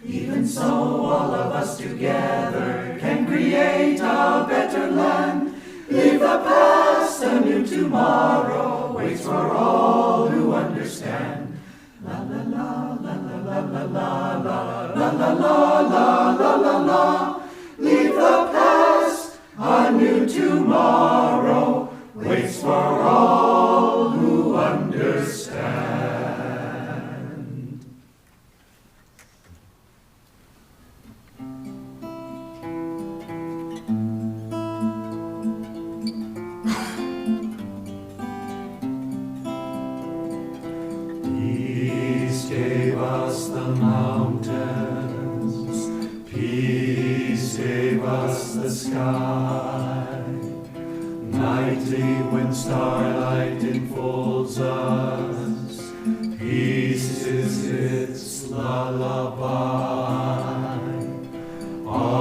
Even so, all of us together can create a better land. Leave the past, a new tomorrow waits for all who understand. La la la la la la la la la la la la la la la. Leave the past, a new tomorrow waits for all who understand. Peace gave us the mountains, peace gave us the sky. Nightly when starlight enfolds us, peace is its lullaby. Amen.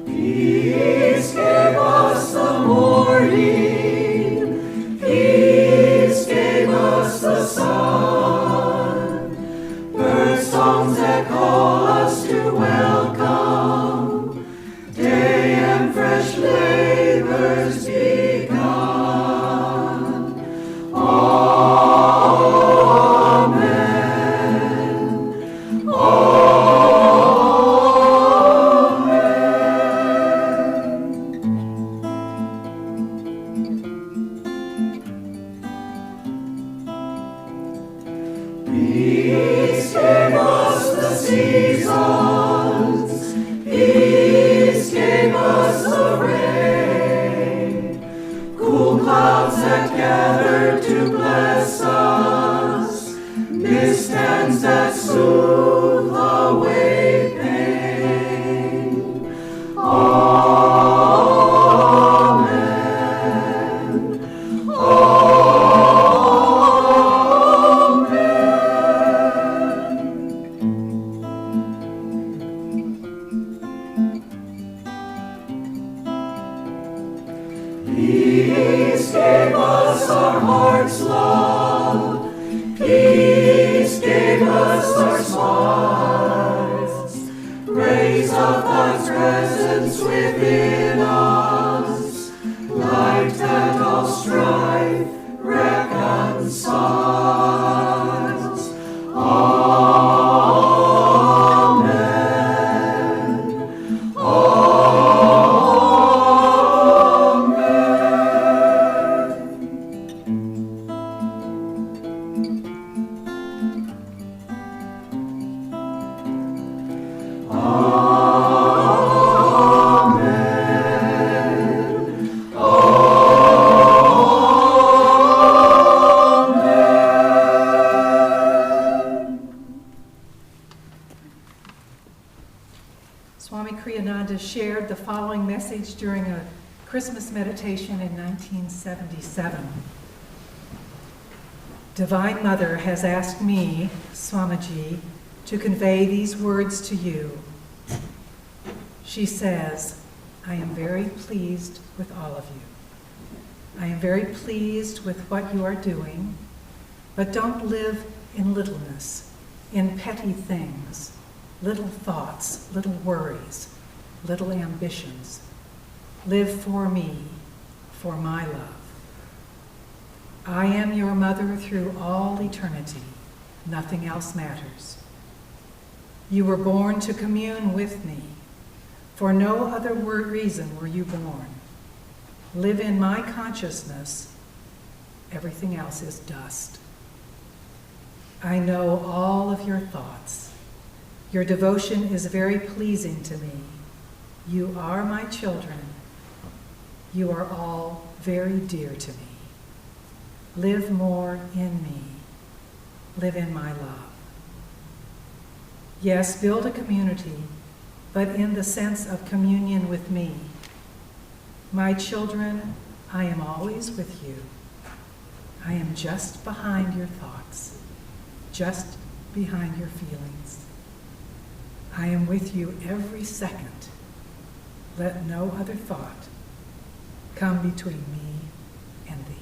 Peace gave us the morning, peace gave us the sun. Bird songs that call us to welcome day and fresh labors begun. Amen. Peace gave us the seasons, peace gave us the rain, cool clouds that gather to bless us, mist hands that soothe away pain. Amen. Peace gave us our heart's love, peace gave us our smiles. Praise of God's presence within us, light that all strife reconciles. Amen. Swami Kriyananda shared the following message during a Christmas meditation in 1977. Divine Mother has asked me, Swamiji, to convey these words to you. She says, I am very pleased with all of you. I am very pleased with what you are doing, but don't live in littleness, in petty things, little thoughts, little worries, little ambitions. Live for me, for my love. I am your mother through all eternity. Nothing else matters. You were born to commune with me. For no other reason were you born. Live in my consciousness. Everything else is dust. I know all of your thoughts. Your devotion is very pleasing to me. You are my children. You are all very dear to me. Live more in me. Live in my love. Yes, build a community, but in the sense of communion with me. My children, I am always with you. I am just behind your thoughts, just behind your feelings. I am with you every second. Let no other thought come between me and thee.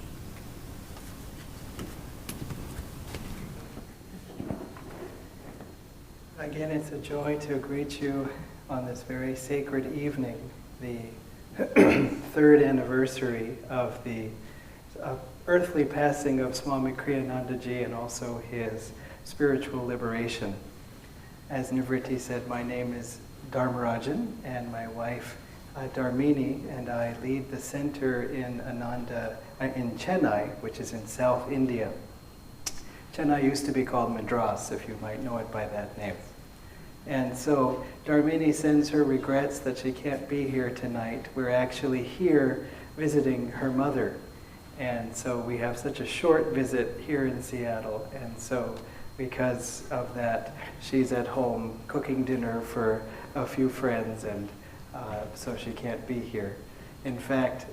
Again, it's a joy to greet you on this very sacred evening, the third anniversary of the earthly passing of Swami Kriyananda ji and also his spiritual liberation. As Nivritti said, my name is Dharmarajan, and my wife Dharmini, and I lead the center in in Chennai, which is in South India. Chennai used to be called Madras, if you might know it by that name. And so Dharmini sends her regrets that she can't be here tonight. We're actually here visiting her mother. And so we have such a short visit here in Seattle. And so because of that, she's at home cooking dinner for a few friends, and so she can't be here. In fact,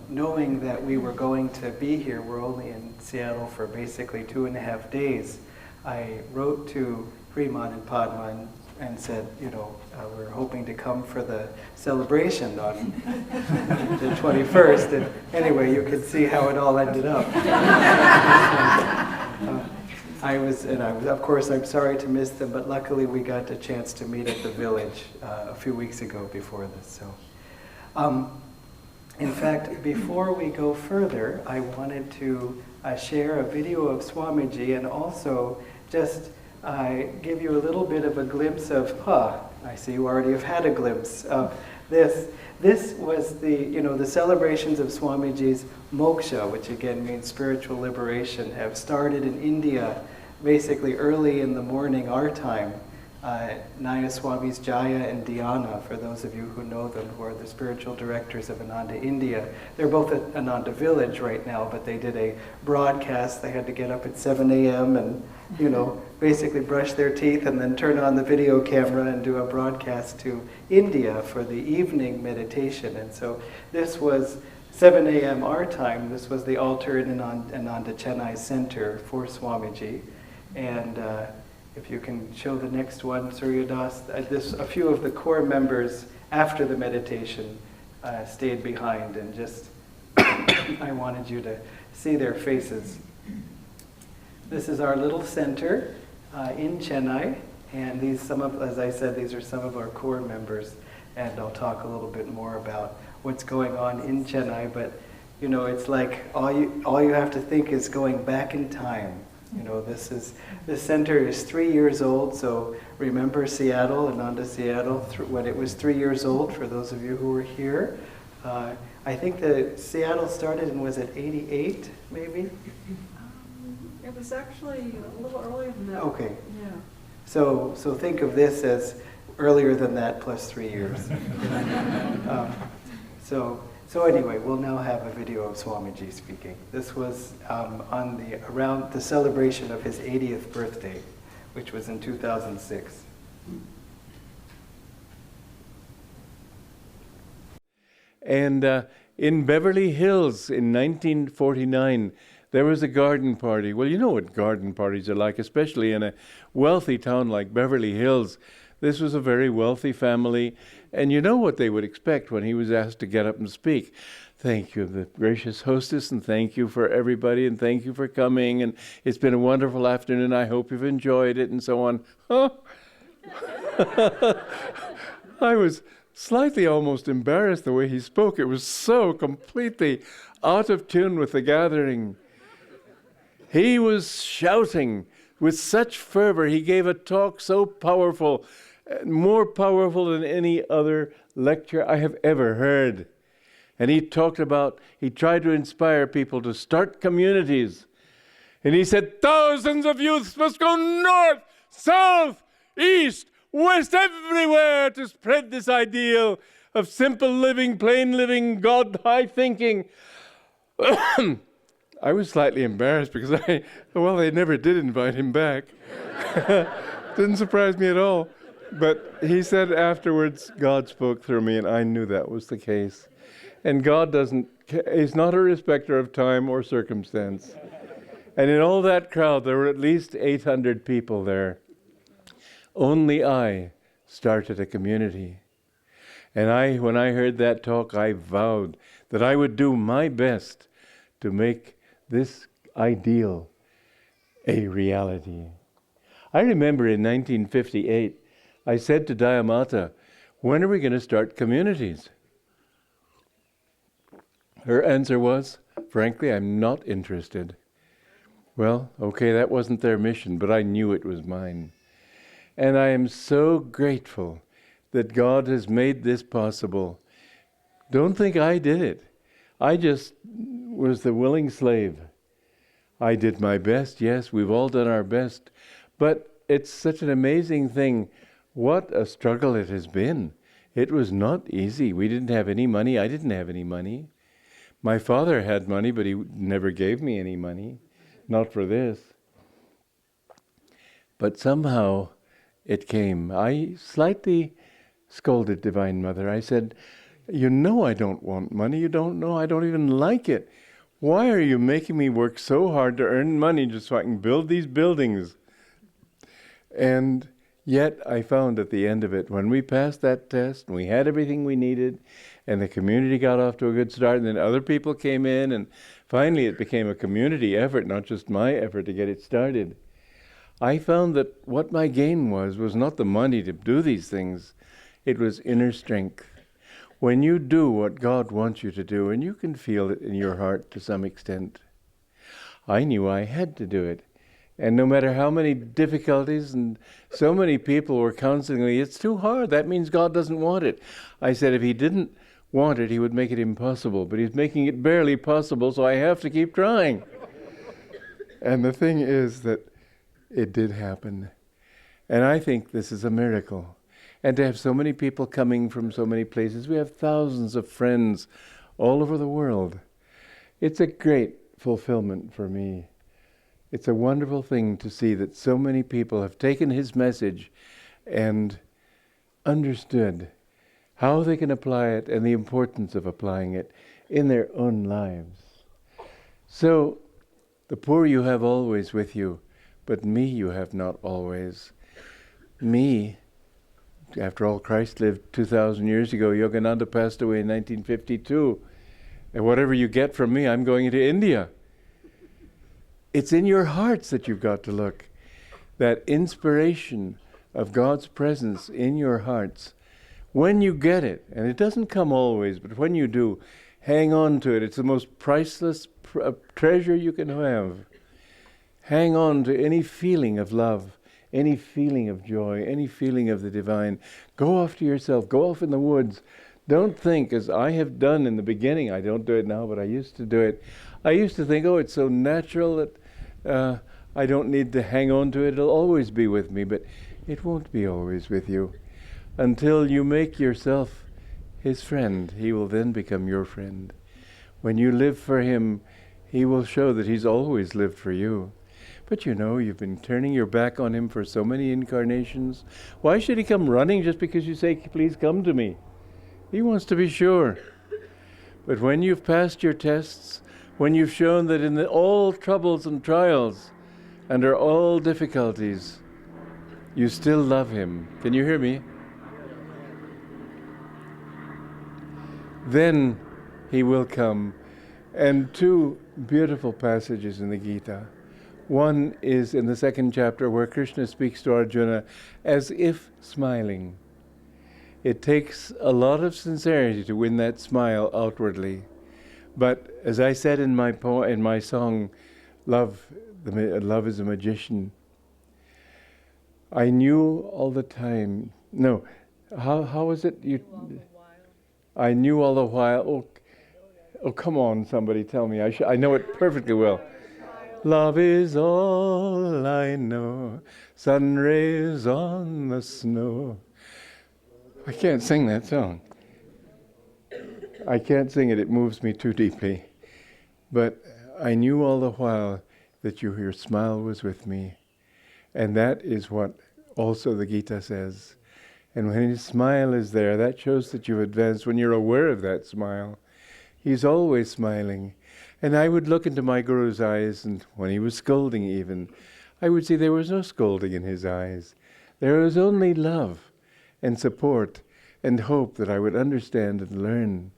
knowing that we were going to be here, we're only in Seattle for basically 2.5 days, I wrote to Freeman and Padma and said, we're hoping to come for the celebration on the 21st. And anyway, you could see how it all ended up. Of course, I'm sorry to miss them, but luckily we got a chance to meet at the village a few weeks ago before this. So, in fact, before we go further, I wanted to share a video of Swamiji and also just give you a little bit of a glimpse of, I see you already have had a glimpse of this. This was the celebrations of Swamiji's Moksha, which again means spiritual liberation, have started in India basically early in the morning, our time. Nayaswami's Jaya and Dhyana, for those of you who know them, who are the spiritual directors of Ananda India. They're both at Ananda Village right now, but they did a broadcast. They had to get up at 7 a.m. and, basically brush their teeth and then turn on the video camera and do a broadcast to India for the evening meditation. And so this was 7 a.m. our time. This was the altar in Ananda Chennai Center for Swamiji. And if you can show the next one, Suryadas, a few of the core members after the meditation stayed behind, and just I wanted you to see their faces. This is our little center in Chennai, and as I said, these are some of our core members, and I'll talk a little bit more about what's going on in Chennai. But it's like all you have to think is going back in time. This center is 3 years old, so remember Seattle, Ananda Seattle, when it was 3 years old, for those of you who were here. I think that Seattle started in, was it 88, maybe? It was actually a little earlier than that. Okay. Yeah. So think of this as earlier than that plus 3 years. So anyway, we'll now have a video of Swamiji speaking. This was around the celebration of his 80th birthday, which was in 2006. And in Beverly Hills in 1949, there was a garden party. Well, you know what garden parties are like, especially in a wealthy town like Beverly Hills. This was a very wealthy family, and you know what they would expect when he was asked to get up and speak. Thank you, the gracious hostess, and thank you for everybody, and thank you for coming, and it's been a wonderful afternoon. I hope you've enjoyed it, and so on. Huh? I was slightly almost embarrassed the way he spoke. It was so completely out of tune with the gathering. He was shouting with such fervor. He gave a talk so powerful, more powerful than any other lecture I have ever heard. And he tried to inspire people to start communities. And he said, thousands of youths must go north, south, east, west, everywhere to spread this ideal of simple living, plain living, God-high thinking. I was slightly embarrassed because they never did invite him back. Didn't surprise me at all. But he said afterwards, God spoke through me, and I knew that was the case. And God is not a respecter of time or circumstance. And in all that crowd, there were at least 800 people there. Only I started a community. And when I heard that talk, I vowed that I would do my best to make this ideal a reality. I remember in 1958, I said to Dayamata, when are we going to start communities? Her answer was, frankly, I'm not interested. Well, okay, that wasn't their mission, but I knew it was mine. And I am so grateful that God has made this possible. Don't think I did it. I just was the willing slave. I did my best, yes, we've all done our best. But it's such an amazing thing. What a struggle it has been. It was not easy. We didn't have any money. I didn't have any money. My father had money, but he never gave me any money. Not for this. But somehow it came. I slightly scolded Divine Mother. I said, you know I don't want money. You don't know I don't even like it. Why are you making me work so hard to earn money just so I can build these buildings? And yet I found at the end of it, when we passed that test and we had everything we needed and the community got off to a good start and then other people came in and finally it became a community effort, not just my effort to get it started. I found that what my gain was not the money to do these things. It was inner strength. When you do what God wants you to do, and you can feel it in your heart to some extent, I knew I had to do it. And no matter how many difficulties and so many people were counseling me, it's too hard, that means God doesn't want it. I said if he didn't want it, he would make it impossible, but he's making it barely possible, so I have to keep trying. And the thing is that it did happen. And I think this is a miracle. And to have so many people coming from so many places, we have thousands of friends all over the world. It's a great fulfillment for me. It's a wonderful thing to see that so many people have taken his message and understood how they can apply it and the importance of applying it in their own lives. So, the poor you have always with you, but me you have not always. Me, after all, Christ lived 2,000 years ago. Yogananda passed away in 1952. And whatever you get from me, I'm going into India. It's in your hearts that you've got to look. That inspiration of God's presence in your hearts. When you get it, and it doesn't come always, but when you do, hang on to it. It's the most priceless treasure you can have. Hang on to any feeling of love, any feeling of joy, any feeling of the divine. Go off to yourself. Go off in the woods. Don't think, as I have done in the beginning, I don't do it now, but I used to do it. I used to think, oh, it's so natural that I don't need to hang on to it. It'll always be with me, but it won't be always with you. Until you make yourself his friend, he will then become your friend. When you live for him, he will show that he's always lived for you. But you know, you've been turning your back on him for so many incarnations. Why should he come running just because you say, please come to me? He wants to be sure. But when you've passed your tests, when you've shown that in all troubles and trials, under all difficulties, you still love him. Can you hear me? Then he will come. And two beautiful passages in the Gita. One is in the second chapter where Krishna speaks to Arjuna as if smiling. It takes a lot of sincerity to win that smile outwardly. But as I said in my song, love is a magician. I knew all the time. No, how was it? I knew all the while. Oh, come on, somebody tell me. I know it perfectly well. Love is all I know, sun rays on the snow. I can't sing that song. I can't sing it, it moves me too deeply. But I knew all the while that your smile was with me. And that is what also the Gita says. And when his smile is there, that shows that you've advanced. When you're aware of that smile, he's always smiling. And I would look into my Guru's eyes, and when he was scolding even, I would see there was no scolding in his eyes. There was only love and support and hope that I would understand and learn.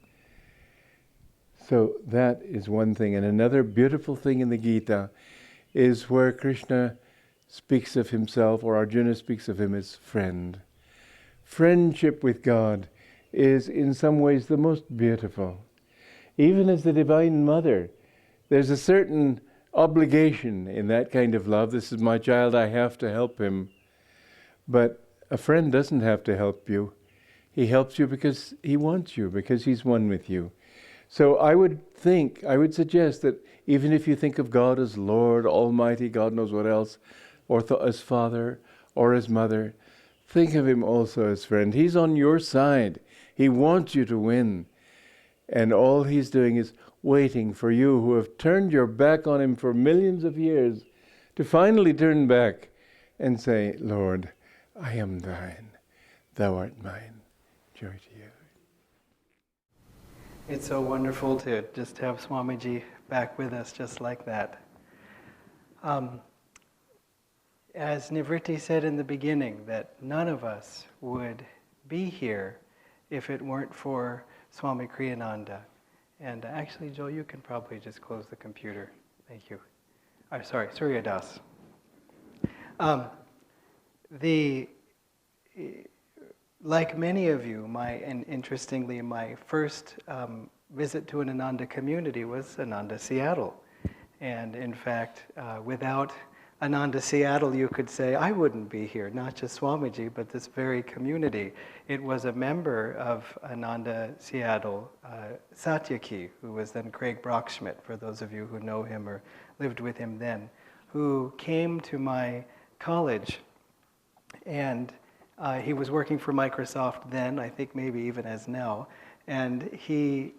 So that is one thing. And another beautiful thing in the Gita is where Krishna speaks of himself, or Arjuna speaks of him as friend. Friendship with God is in some ways the most beautiful. Even as the Divine Mother, there's a certain obligation in that kind of love. This is my child, I have to help him. But a friend doesn't have to help you. He helps you because he wants you, because he's one with you. So I would suggest that even if you think of God as Lord, Almighty, God knows what else, or as Father, or as Mother, think of him also as friend. He's on your side. He wants you to win. And all he's doing is waiting for you who have turned your back on him for millions of years to finally turn back and say, Lord, I am thine. Thou art mine. Joy to you. It's so wonderful to just have Swamiji back with us just like that. As Nivritti said in the beginning, that none of us would be here if it weren't for Swami Kriyananda. And actually, Joe, you can probably just close the computer. Thank you. Sorry, Surya Das. Like many of you, and interestingly, my first visit to an Ananda community was Ananda Seattle. And in fact, without Ananda Seattle, you could say, I wouldn't be here, not just Swamiji, but this very community. It was a member of Ananda Seattle, Satyaki, who was then Craig Brockschmidt, for those of you who know him or lived with him then, who came to my college, and he was working for Microsoft then, I think maybe even as now, and he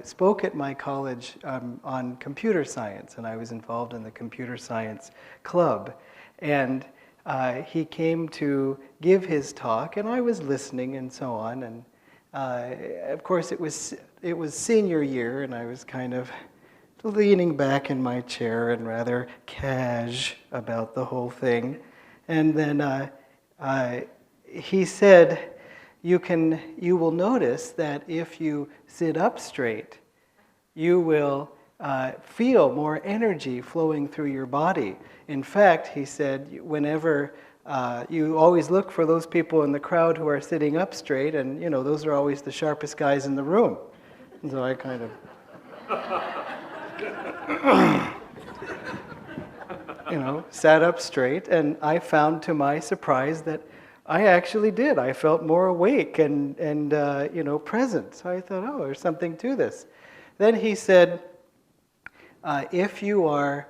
spoke at my college on computer science, and I was involved in the computer science club. And he came to give his talk, and I was listening and so on. And of course, it was senior year, and I was kind of leaning back in my chair and rather cash about the whole thing. And then he said, you will notice that if you sit up straight, you will feel more energy flowing through your body. In fact, he said, whenever you always look for those people in the crowd who are sitting up straight, and those are always the sharpest guys in the room. And so I kind of sat up straight, and I found to my surprise that I actually did. I felt more awake and present. So I thought, oh, there's something to this. Then he said, if you are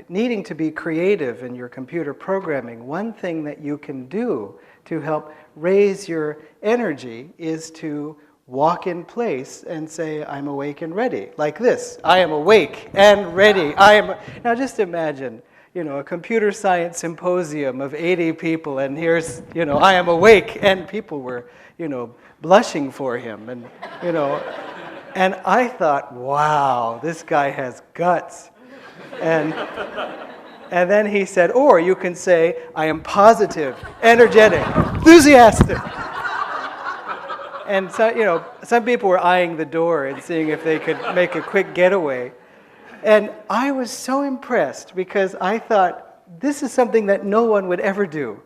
needing to be creative in your computer programming, one thing that you can do to help raise your energy is to walk in place and say, I'm awake and ready. Like this. I am awake and ready. Now just imagine, a computer science symposium of 80 people, and here's, I am awake, and people were, blushing for him, and, and I thought, wow, this guy has guts. And then he said, or you can say, I am positive, energetic, enthusiastic. And so, some people were eyeing the door and seeing if they could make a quick getaway. And I was so impressed because I thought, this is something that no one would ever do.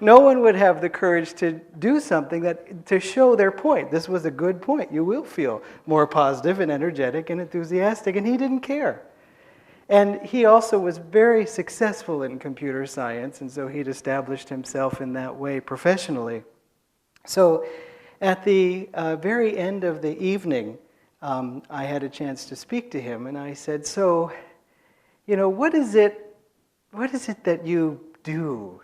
No one would have the courage to do something to show their point. This was a good point. You will feel more positive and energetic and enthusiastic, and he didn't care. And he also was very successful in computer science, and so he'd established himself in that way professionally. So at the very end of the evening, I had a chance to speak to him, and I said, so, what is it that you do?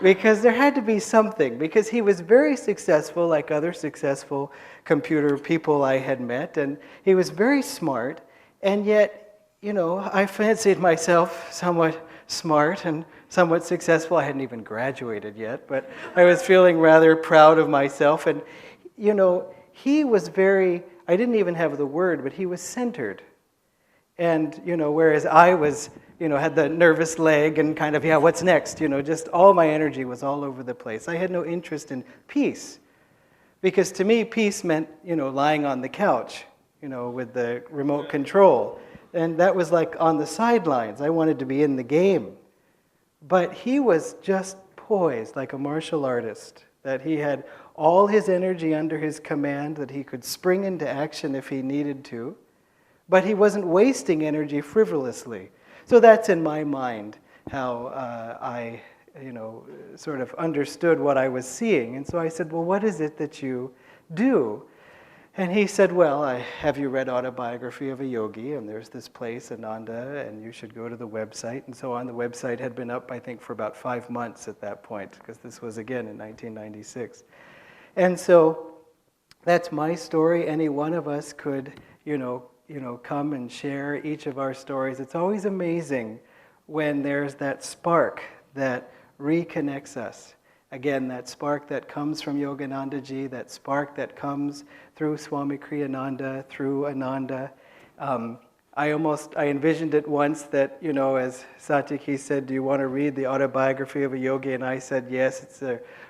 Because there had to be something, because he was very successful, like other successful computer people I had met, and he was very smart, and yet, I fancied myself somewhat smart and somewhat successful. I hadn't even graduated yet, but I was feeling rather proud of myself. And, you know, he was very, I didn't even have the word, but he was centered. And, you know, whereas I was, you know, had the nervous leg and kind of, yeah, what's next? You know, just all my energy was all over the place. I had no interest in peace. Because to me, peace meant, you know, lying on the couch, you know, with the remote control. And that was like on the sidelines. I wanted to be in the game. But he was just poised like a martial artist, that he had all his energy under his command, that he could spring into action if he needed to. But he wasn't wasting energy frivolously. So that's in my mind how I, you know, sort of understood what I was seeing. And so I said, well, what is it that you do? And he said, well, have you read Autobiography of a Yogi? And there's this place, Ananda, and you should go to the website. And so on. The website had been up, I think, for about 5 months at that point, because this was, again, in 1996. And so that's my story. Any one of us could, you know, come and share each of our stories. It's always amazing when there's that spark that reconnects us. Again, that spark that comes from Yoganandaji, that spark that comes through Swami Kriyananda, through Ananda. I envisioned it once that, you know, as Satyaki said, do you want to read the Autobiography of a Yogi? And I said, yes.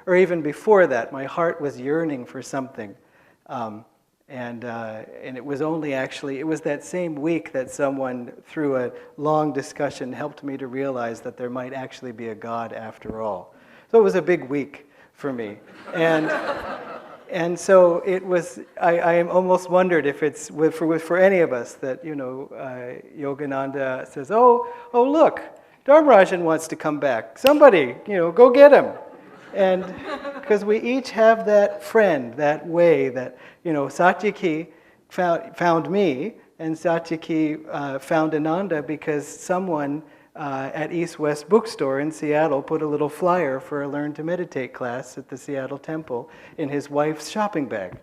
Or even before that, my heart was yearning for something. And it was only actually, it was that same week that someone, through a long discussion, helped me to realize that there might actually be a God after all. So it was a big week for me. And so it was, I almost wondered if it's for any of us that, you know, Yogananda says, oh look, Dharmarajan wants to come back. Somebody, you know, go get him. And because we each have that friend, that way that, you know, Satyaki found me, and Satyaki found Ananda because someone at East West Bookstore in Seattle put a little flyer for a Learn to Meditate class at the Seattle Temple in his wife's shopping bag.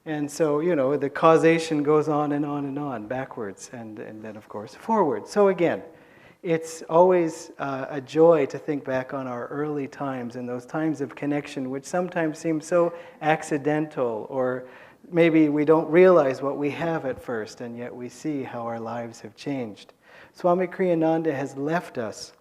And so, you know, the causation goes on and on and on, backwards, and then, of course, forward. So again, it's always a joy to think back on our early times and those times of connection, which sometimes seem so accidental, or maybe we don't realize what we have at first, and yet we see how our lives have changed. Swami Kriyananda has left us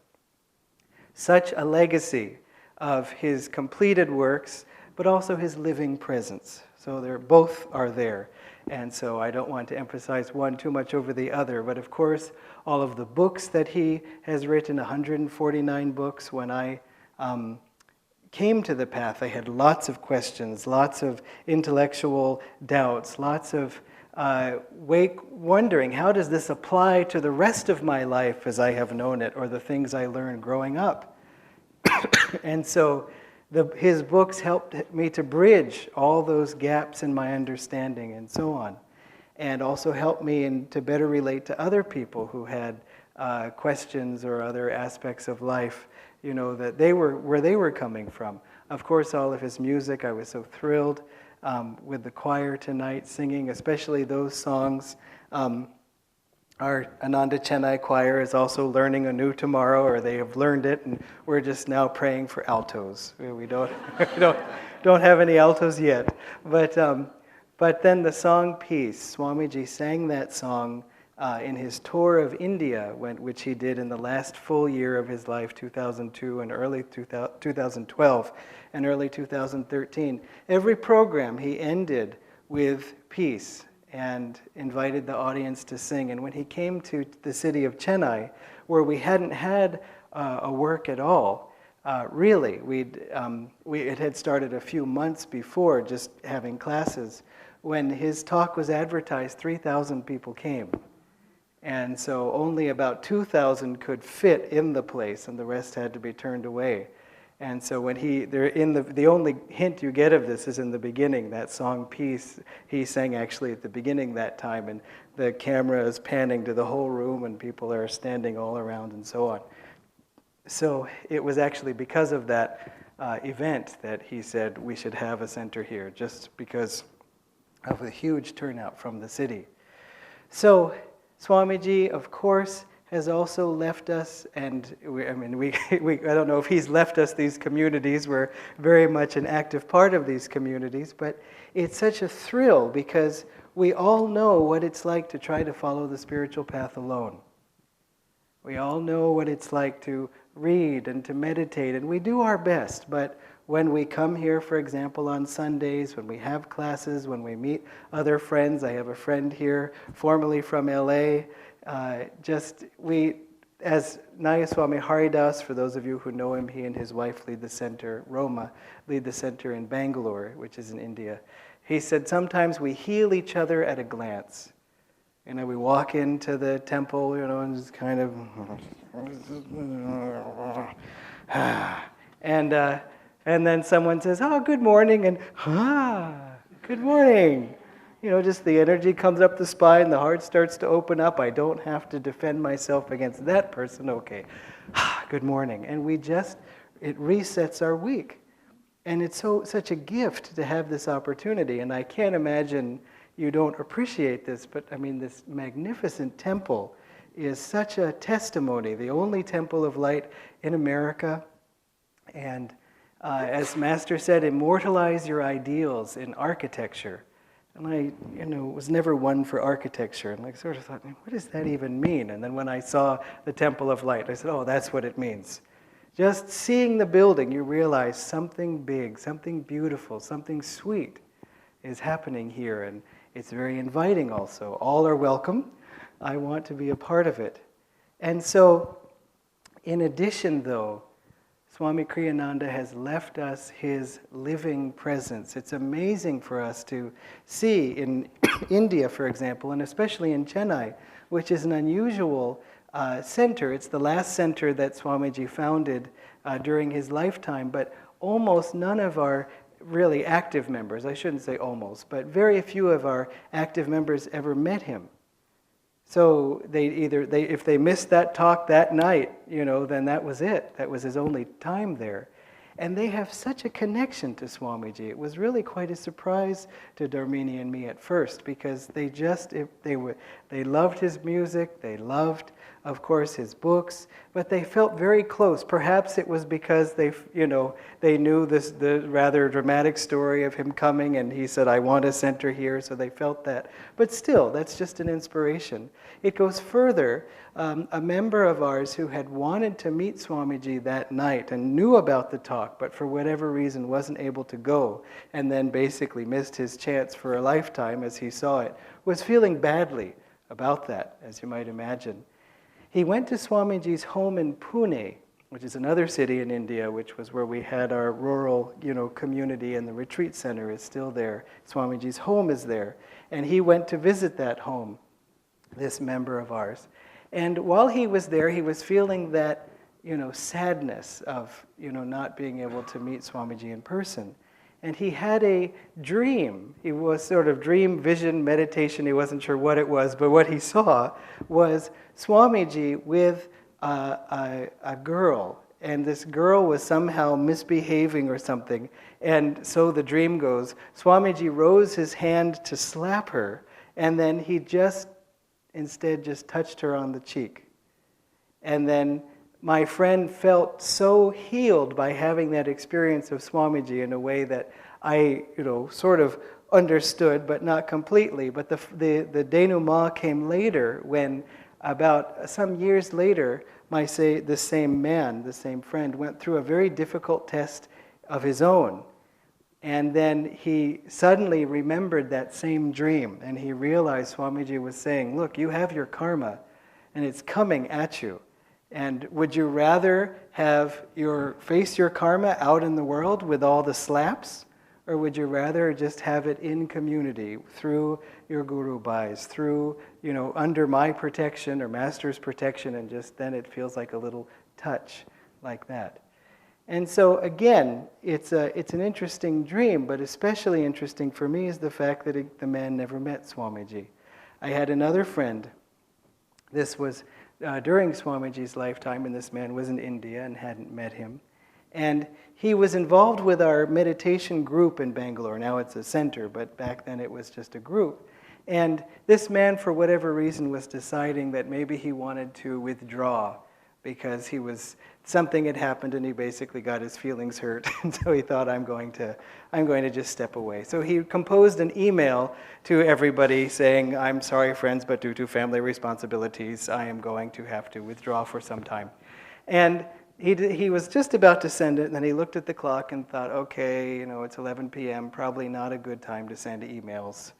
such a legacy of his completed works, but also his living presence. So both are there. And so I don't want to emphasize one too much over the other, but of course, all of the books that he has written, 149 books. When I came to the path, I had lots of questions, lots of intellectual doubts, lots of wondering, how does this apply to the rest of my life as I have known it, or the things I learned growing up? And so his books helped me to bridge all those gaps in my understanding and so on, and also helped me to better relate to other people who had questions or other aspects of life, you know, that where they were coming from. Of course, all of his music, I was so thrilled with the choir tonight singing, especially those songs. Our Ananda Chennai choir is also learning anew tomorrow, or they have learned it, and we're just now praying for altos. We don't have any altos yet. But then the song Peace, Swamiji sang that song in his tour of India, which he did in the last full year of his life, 2002 and early 2012 and early 2013. Every program he ended with peace and invited the audience to sing. And when he came to the city of Chennai, where we hadn't had a work at all, really, it had started a few months before, just having classes. When his talk was advertised, 3,000 people came. And so only about 2,000 could fit in the place, and the rest had to be turned away. And so when the only hint you get of this is in the beginning, that song Peace, he sang actually at the beginning that time, and the camera is panning to the whole room, and people are standing all around and so on. So it was actually because of that event that he said we should have a center here, just because of the huge turnout from the city. So Swamiji, of course, has also left us, and I don't know if he's left us these communities. We're very much an active part of these communities, but it's such a thrill because we all know what it's like to try to follow the spiritual path alone. We all know what it's like to read and to meditate, and we do our best, but when we come here, for example, on Sundays, when we have classes, when we meet other friends, I have a friend here, formerly from LA, as Nayaswami Haridas, for those of you who know him, he and his wife lead the center, Roma, lead the center in Bangalore, which is in India. He said sometimes we heal each other at a glance. We walk into the temple, and just kind of, and then someone says, "Oh, good morning," and good morning. Just the energy comes up the spine, the heart starts to open up. I don't have to defend myself against that person. Okay, good morning. And it resets our week. And it's such a gift to have this opportunity. And I can't imagine you don't appreciate this, but this magnificent temple is such a testimony, the only temple of light in America. And as Master said, immortalize your ideals in architecture. And I, was never one for architecture, and sort of thought, what does that even mean? And then when I saw the Temple of Light, I said, oh, that's what it means. Just seeing the building, you realize something big, something beautiful, something sweet is happening here, and it's very inviting also. All are welcome. I want to be a part of it. And so, in addition, though, Swami Kriyananda has left us his living presence. It's amazing for us to see in India, for example, and especially in Chennai, which is an unusual center. It's the last center that Swamiji founded during his lifetime, but almost none of our really active members, I shouldn't say almost, but very few of our active members ever met him. So if they missed that talk that night, then that was it. That was his only time there. And they have such a connection to Swamiji. It was really quite a surprise to Dharmini and me at first, because they loved his music, they loved, of course, his books, but they felt very close. Perhaps it was because they knew the rather dramatic story of him coming, and he said, I want a center here, so they felt that. But still, that's just an inspiration. It goes further. A member of ours who had wanted to meet Swamiji that night and knew about the talk, but for whatever reason wasn't able to go, and then basically missed his chance for a lifetime as he saw it, was feeling badly about that, as you might imagine. He went to Swamiji's home in Pune, which is another city in India, which was where we had our rural, community, and the retreat center is still there. Swamiji's home is there. And he went to visit that home, this member of ours. And while he was there, he was feeling that, sadness of, not being able to meet Swamiji in person. And he had a dream. It was sort of dream, vision, meditation. He wasn't sure what it was, but what he saw was Swamiji with a girl. And this girl was somehow misbehaving or something. And so the dream goes, Swamiji rose his hand to slap her, and then he instead just touched her on the cheek. And then my friend felt so healed by having that experience of Swamiji in a way that I, sort of understood, but not completely. But the denouement came later, when about some years later, the same friend, went through a very difficult test of his own. And then he suddenly remembered that same dream, and he realized Swamiji was saying, look, you have your and it's coming at you. And would you rather have face your karma out in the world with all the slaps, or would you rather just have it in community through your guru bhais, through, under my protection or master's protection, and just then it feels like a little touch like that. And so again, it's an interesting dream, but especially interesting for me is the fact that the man never met Swamiji. I had another friend. This was during Swamiji's lifetime, and this man was in India and hadn't met him. And he was involved with our meditation group in Bangalore. Now it's a center, but back then it was just a group. And this man, for whatever reason, was deciding that maybe he wanted to withdraw because something had happened and he basically got his feelings hurt. And so he thought, I'm going to just step away. So he composed an email to everybody saying, I'm sorry, friends, but due to family responsibilities, I am going to have to withdraw for some time. And he was just about to send it, and then he looked at the clock and thought, okay, it's 11 p.m., probably not a good time to send emails.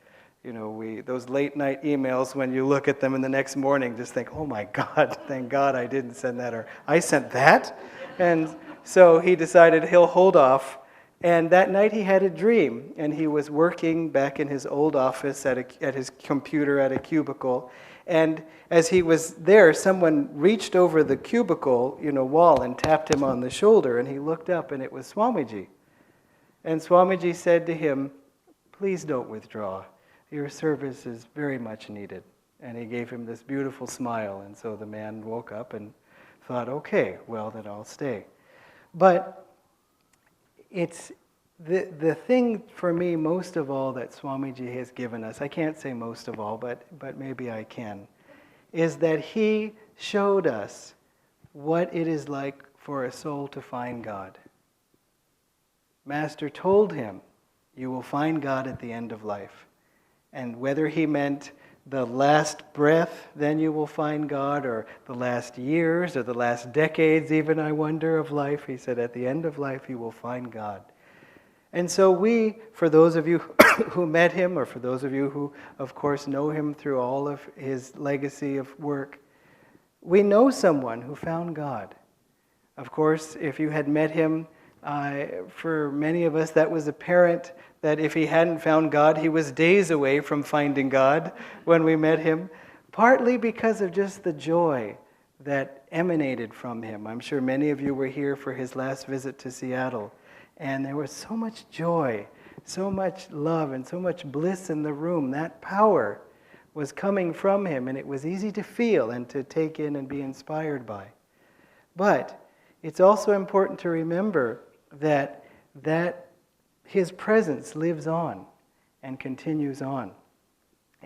Those late night emails, when you look at them in the next morning, just think, oh my God, thank God I didn't send that, or I sent that. And so he decided he'll hold off. And that night he had a dream, and he was working back in his old office at his computer at a cubicle. And as he was there, someone reached over the cubicle, wall and tapped him on the shoulder, and he looked up, and it was Swamiji. And Swamiji said to him, please don't withdraw. Your service is very much needed. And he gave him this beautiful smile. And so the man woke up and thought, okay, well, then I'll stay. But it's the thing for me most of all that Swamiji has given us, I can't say most of all, but maybe I can, is that he showed us what it is like for a soul to find God. Master told him, you will find God at the end of life. And whether he meant the last breath, then you will find God, or the last years, or the last decades even, I wonder, of life, he said, at the end of life you will find God. And so we, for those of you who met him, or for those of you who, of course, know him through all of his legacy of work, we know someone who found God. Of course, if you had met him, for many of us, that was apparent that if he hadn't found God, he was days away from finding God when we met him, partly because of just the joy that emanated from him. I'm sure many of you were here for his last visit to Seattle, and there was so much joy, so much love, and so much bliss in the room. That power was coming from him, and it was easy to feel and to take in and be inspired by. But it's also important to remember that his presence lives on and continues on.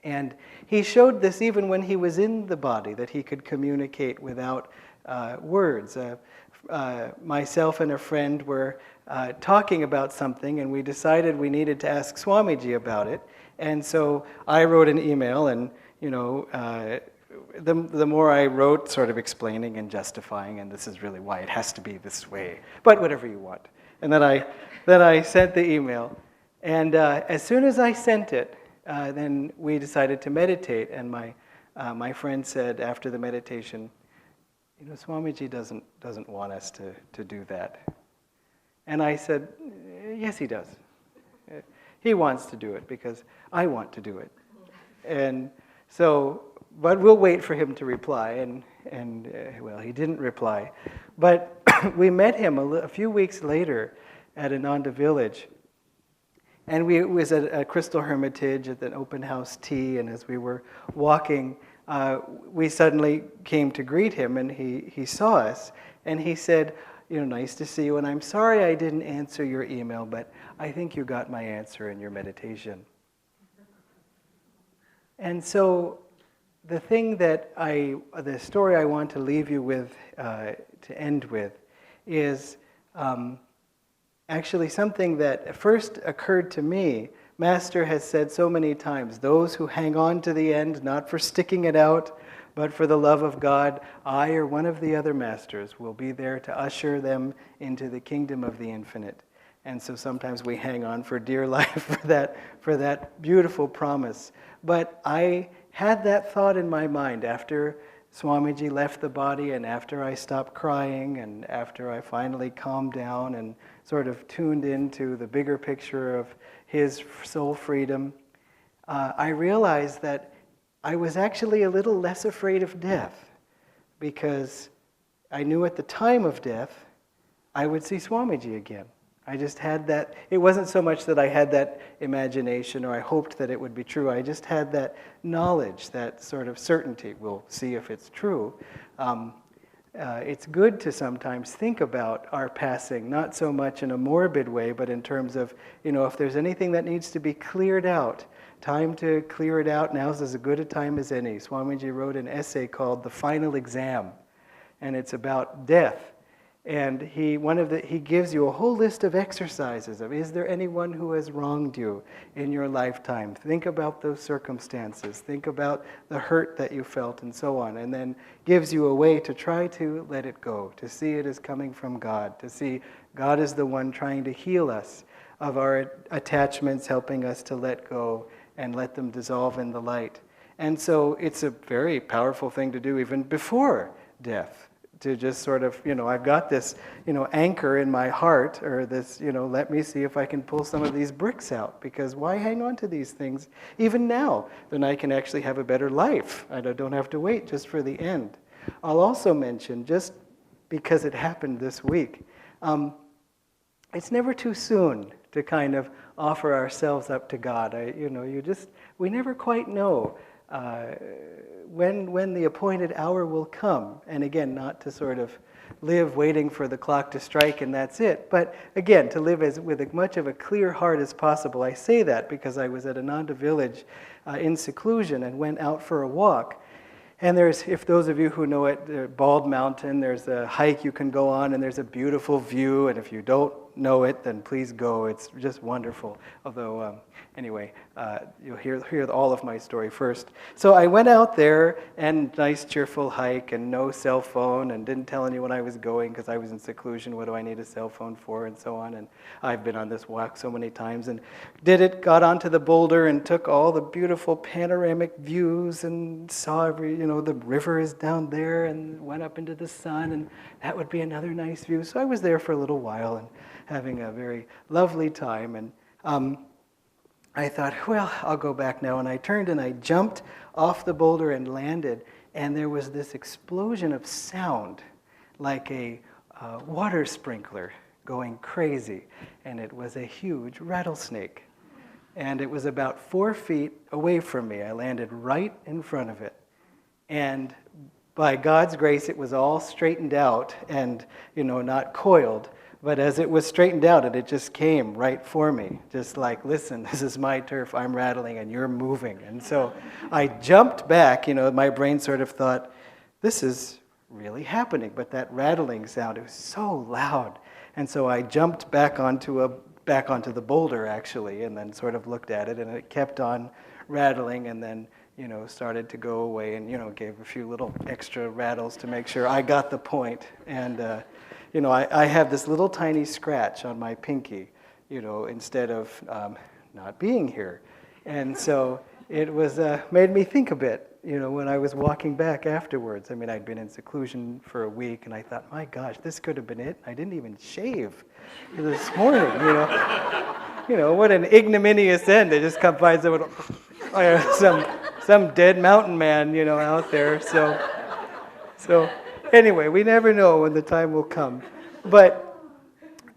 And he showed this even when he was in the body, that he could communicate without words. Myself and a friend were talking about something, and we decided we needed to ask Swamiji about it. And so I wrote an email, and the more I wrote, sort of explaining and justifying, and this is really why it has to be this way, but whatever you want. And then I sent the email. And as soon as I sent it, then we decided to meditate. And my friend said after the meditation, Swamiji doesn't want us to do that. And I said, yes, he does. He wants to do it because I want to do it. And so, but we'll wait for him to reply. And well, he didn't reply. But we met him a few weeks later at Ananda Village. And it was at a Crystal Hermitage at an open house tea. And as we were walking, we suddenly came to greet him, and he saw us. And he said, nice to see you, and I'm sorry I didn't answer your email, but I think you got my answer in your meditation. And so the story I want to leave you with, to end with, is actually something that first occurred to me. Master has said so many times, those who hang on to the end, not for sticking it out, but for the love of God, I or one of the other masters will be there to usher them into the kingdom of the infinite. And so sometimes we hang on for dear life for that beautiful promise. But I had that thought in my mind after Swamiji left the body, and after I stopped crying, and after I finally calmed down and sort of tuned into the bigger picture of his soul freedom, I realized that I was actually a little less afraid of death, because I knew at the time of death I would see Swamiji again. I just had that. It wasn't so much that I had that imagination or I hoped that it would be true. I just had that knowledge, that sort of certainty. We'll see if it's true. It's good to sometimes think about our passing, not so much in a morbid way, but in terms of, if there's anything that needs to be cleared out, time to clear it out. Now's as good a time as any. Swamiji wrote an essay called The Final Exam, and it's about death. And he gives you a whole list of exercises of, is there anyone who has wronged you in your lifetime? Think about those circumstances. Think about the hurt that you felt and so on. And then gives you a way to try to let it go, to see it as coming from God, to see God is the one trying to heal us of our attachments, helping us to let go and let them dissolve in the light. And so it's a very powerful thing to do even before death. To just sort of, I've got this, anchor in my heart, or this, let me see if I can pull some of these bricks out, because why hang on to these things even now? Then I can actually have a better life. I don't have to wait just for the end. I'll also mention, just because it happened this week, it's never too soon to kind of offer ourselves up to God. We never quite know when the appointed hour will come. And again, not to sort of live waiting for the clock to strike and that's it, but again, to live with as much of a clear heart as possible. I say that because I was at Ananda Village in seclusion and went out for a walk. And if those of you who know it, Bald Mountain, there's a hike you can go on and there's a beautiful view, and if you don't know it, then please go. It's just wonderful. Although, anyway, you'll hear all of my story first. So I went out there, and nice cheerful hike, and no cell phone, and didn't tell anyone I was going because I was in seclusion. What do I need a cell phone for, and so on. And I've been on this walk so many times, and got onto the boulder and took all the beautiful panoramic views and saw the river is down there, and went up into the sun, and that would be another nice view. So I was there for a little while and having a very lovely time. And I thought, well, I'll go back now. And I turned and I jumped off the boulder and landed. And there was this explosion of sound, like a water sprinkler going crazy. And it was a huge rattlesnake. And it was about 4 feet away from me. I landed right in front of it. And by God's grace, it was all straightened out and, not coiled. But as it was straightened out, it just came right for me. Just like, listen, this is my turf, I'm rattling, and you're moving. And so I jumped back, my brain sort of thought, this is really happening. But that rattling sound, it was so loud. And so I jumped back onto the boulder, actually, and then sort of looked at it, and it kept on rattling, and then, started to go away, and, gave a few little extra rattles to make sure I got the point. And, I have this little tiny scratch on my pinky, instead of not being here. And so it was made me think a bit, when I was walking back afterwards. I mean, I'd been in seclusion for a week, and I thought, my gosh, this could have been it. I didn't even shave this morning, what an ignominious end. They just come find some dead mountain man, out there. So anyway, we never know when the time will come. But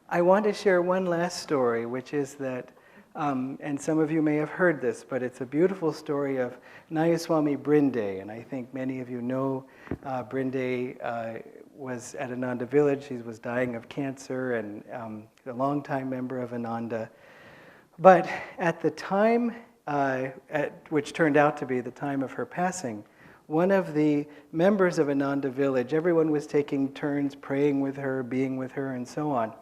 I want to share one last story, which is that, and some of you may have heard this, but it's a beautiful story of Nayaswami Brinde. And I think many of you know Brinde was at Ananda Village. He was dying of cancer and a longtime member of Ananda. But at the time, which turned out to be the time of her passing, one of the members of Ananda Village, everyone was taking turns praying with her, being with her, and so on.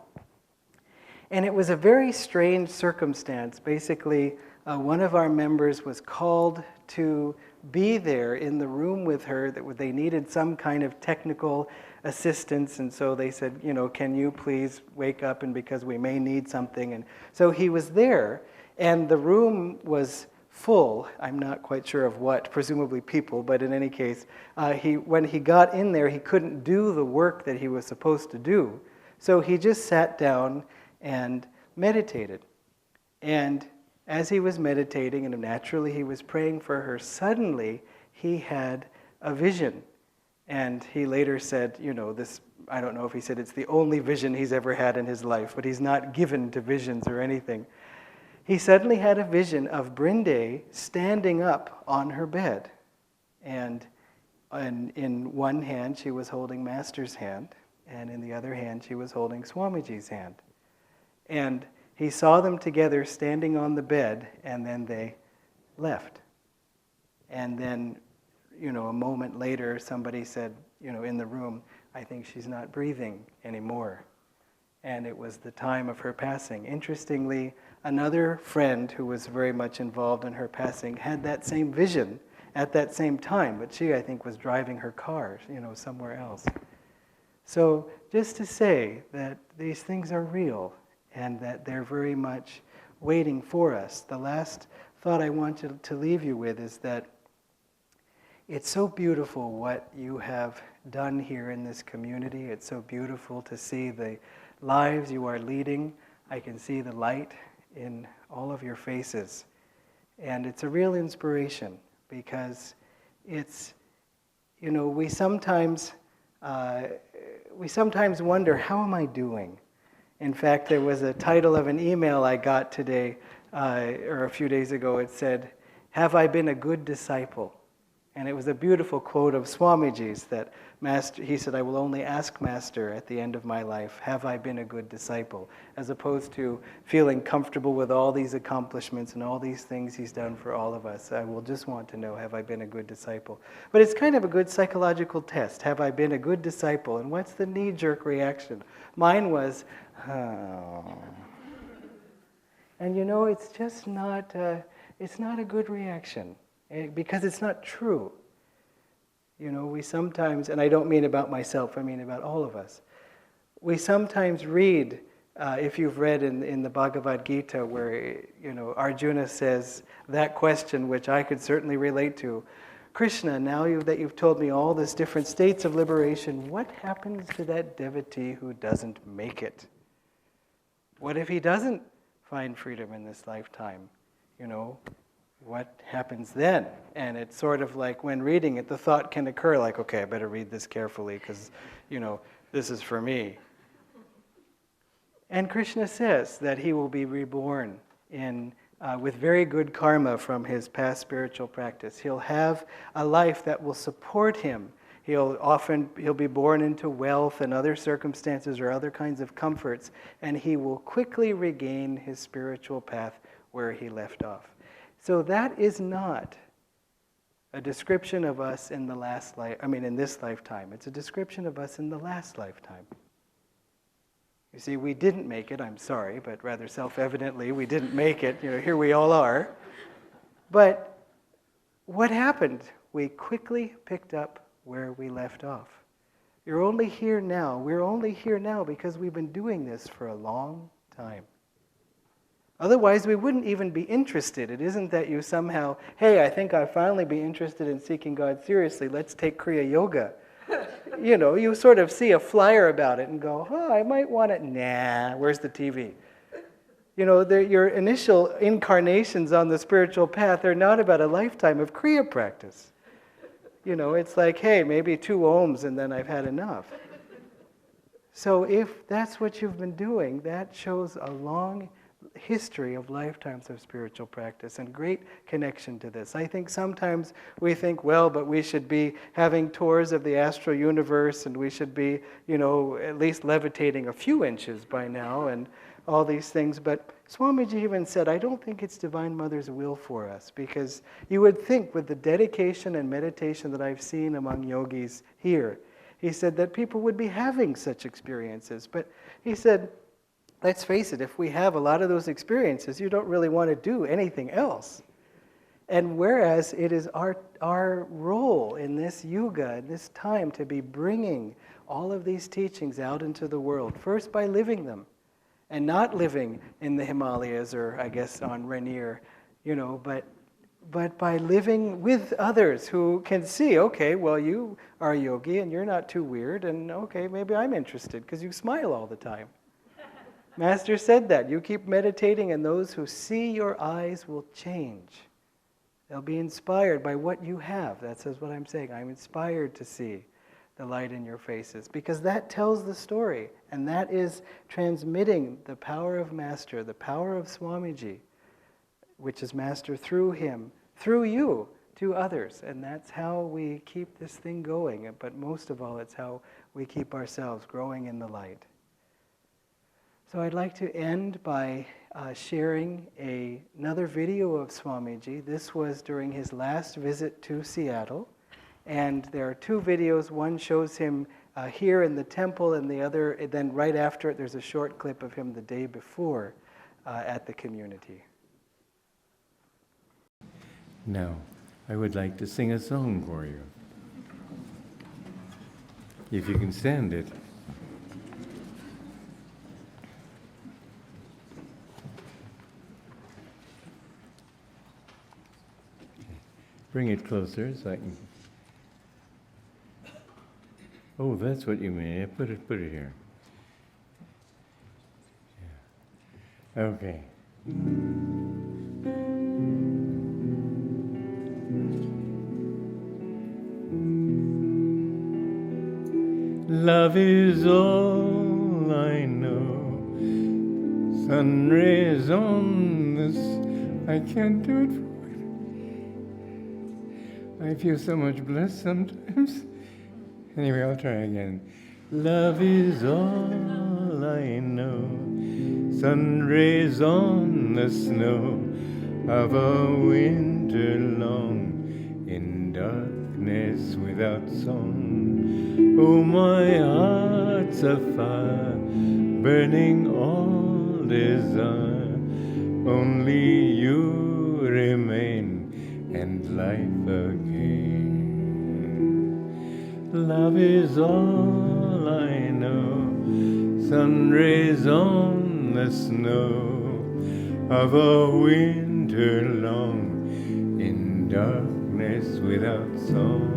And it was a very strange circumstance. Basically, one of our members was called to be there in the room with her. That they needed some kind of technical assistance, and so they said, can you please wake up, and because we may need something. And so he was there, and the room was full. I'm not quite sure of what, presumably people, but in any case, when he got in there, he couldn't do the work that he was supposed to do. So he just sat down and meditated. And as he was meditating, and naturally he was praying for her, suddenly he had a vision. And he later said, this, I don't know if he said it's the only vision he's ever had in his life, but he's not given to visions or anything. He suddenly had a vision of Brinde standing up on her bed. And in one hand, she was holding Master's hand, and in the other hand, she was holding Swamiji's hand. And he saw them together standing on the bed, and then they left. And then, a moment later, somebody said, in the room, I think she's not breathing anymore. And it was the time of her passing. Interestingly, another friend who was very much involved in her passing had that same vision at that same time, but she, I think, was driving her car, somewhere else. So just to say that these things are real and that they're very much waiting for us. The last thought I want to leave you with is that it's so beautiful what you have done here in this community. It's so beautiful to see the lives you are leading. I can see the light in all of your faces. And it's a real inspiration because it's, we sometimes wonder, how am I doing? In fact, there was a title of an email I got today, or a few days ago. It said, "Have I been a good disciple?" And it was a beautiful quote of Swamiji's that he said, I will only ask Master at the end of my life, have I been a good disciple? As opposed to feeling comfortable with all these accomplishments and all these things he's done for all of us. I will just want to know, have I been a good disciple? But it's kind of a good psychological test. Have I been a good disciple? And what's the knee-jerk reaction? Mine was, oh. And it's just not, it's not a good reaction. Because it's not true. We sometimes, and I don't mean about myself, I mean about all of us. We sometimes read, if you've read in the Bhagavad Gita, where Arjuna says that question, which I could certainly relate to, Krishna, now that you've told me all these different states of liberation, what happens to that devotee who doesn't make it? What if he doesn't find freedom in this lifetime? What happens then? And it's sort of like when reading it, the thought can occur like, okay, I better read this carefully because, this is for me. And Krishna says that he will be reborn with very good karma from his past spiritual practice. He'll have a life that will support him. He'll be born into wealth and other circumstances or other kinds of comforts, and he will quickly regain his spiritual path where he left off. So that is not a description of us in in this lifetime. It's a description of us in the last lifetime. You see, we didn't make it, I'm sorry, but rather self-evidently, we didn't make it. Here we all are. But what happened? We quickly picked up where we left off. You're only here now. We're only here now because we've been doing this for a long time. Otherwise, we wouldn't even be interested. It isn't that you somehow, hey, I think I'll finally be interested in seeking God seriously. Let's take Kriya Yoga. You sort of see a flyer about it and go, oh, I might want it. Nah, where's the TV? Your initial incarnations on the spiritual path are not about a lifetime of Kriya practice. It's like, hey, maybe 2 ohms and then I've had enough. So if that's what you've been doing, that shows a long history of lifetimes of spiritual practice and great connection to this. I think sometimes we think, well, but we should be having tours of the astral universe and we should be, at least levitating a few inches by now and all these things. But Swamiji even said, I don't think it's Divine Mother's will for us, because you would think with the dedication and meditation that I've seen among yogis here, he said that people would be having such experiences. But he said, let's face it, if we have a lot of those experiences, you don't really want to do anything else. And whereas it is our role in this yuga, in this time, to be bringing all of these teachings out into the world, first by living them, and not living in the Himalayas or, I guess, on Rainier, but by living with others who can see, okay, well, you are a yogi and you're not too weird, and okay, maybe I'm interested because you smile all the time. Master said that. You keep meditating and those who see your eyes will change. They'll be inspired by what you have. That's what I'm saying. I'm inspired to see the light in your faces because that tells the story, and that is transmitting the power of Master, the power of Swamiji, which is Master through him, through you, to others. And that's how we keep this thing going. But most of all, it's how we keep ourselves growing in the light. So I'd like to end by sharing another video of Swamiji. This was during his last visit to Seattle. And there are two videos. One shows him here in the temple, and the other, and then right after it, there's a short clip of him the day before at the community. Now, I would like to sing a song for you. If you can stand it. Bring it closer so I can. Oh, that's what you mean. Yeah, put it here. Yeah. Okay. Love is all I know. Sun rays on this. I can't do it for you. I feel so much bliss sometimes. Anyway, I'll try again. Love is all I know. Sun rays on the snow of a winter long, in darkness without song. Oh, my heart's afire, burning all desire. Only you remain, and life again. Love is all I know. Sun rays on the snow of a winter long, in darkness without song.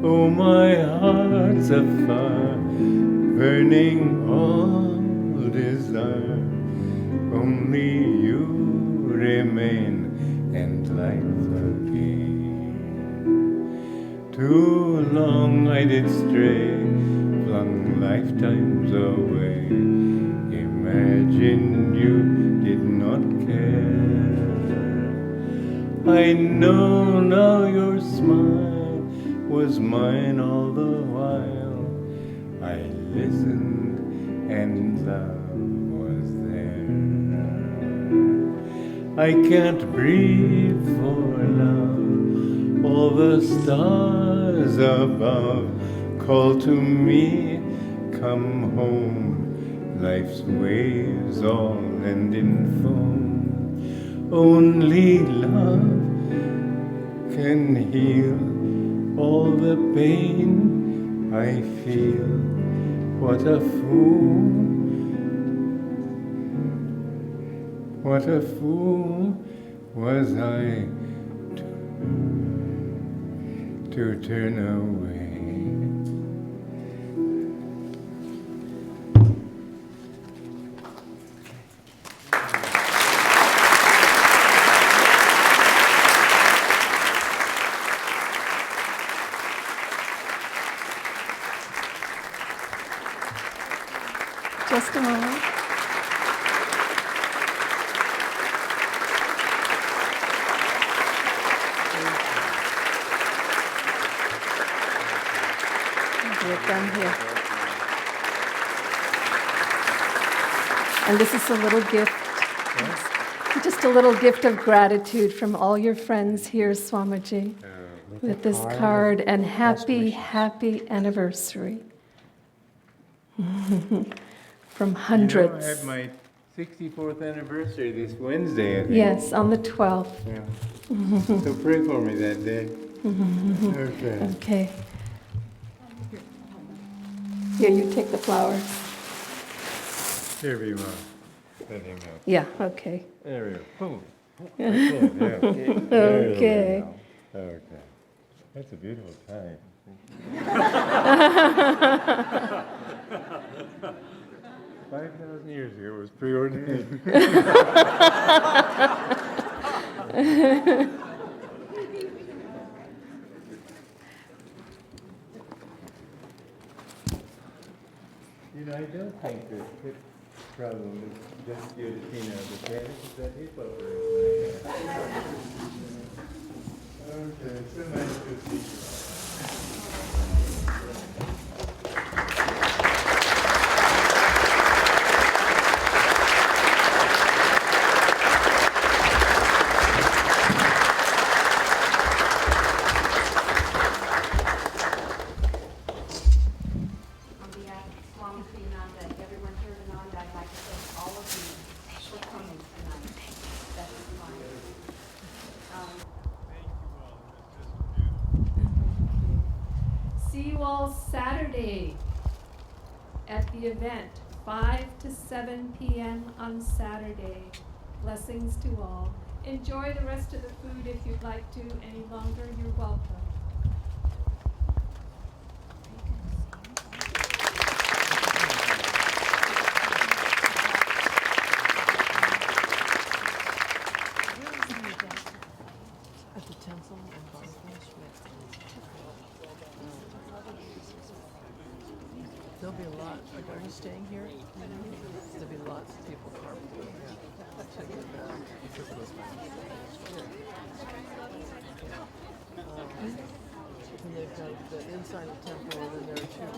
Oh, my heart's afire, burning all desire. Only you remain, and life again. Too long I did stray, flung lifetimes away, imagined you did not care. I know now your smile was mine all the while. I listened and love was there. I can't breathe for love. All the stars above call to me, come home. Life's waves all end in foam. Only love can heal all the pain I feel. What a fool was I to turn away. Just a moment. We're done here. And this is a little gift. Just a little gift of gratitude from all your friends here, Swamiji, with this card, and happy anniversary. From hundreds. You know, I had my 64th anniversary this Wednesday, I think. Yes, on the 12th. Yeah. So pray for me that day. Okay. Okay. Here, you take the flowers. Here we are. Let him out. Yeah, okay. There we go. Boom. Yeah. Okay. Okay. That's a beautiful time. 5,000 years ago it was preordained. You know, I don't think the hip problem is just due to Tina. The parents is that hip operation. Okay, so nice to see you. See you all Saturday at the event, 5 to 7 p.m. on Saturday. Blessings to all. Enjoy the rest of the food if you'd like to any longer. You're welcome. At the temple and Barnabas. There'll be a lot. Like, are you staying here? There'll be lots of people carpooling. And they've got the inside of the temple, and then there are two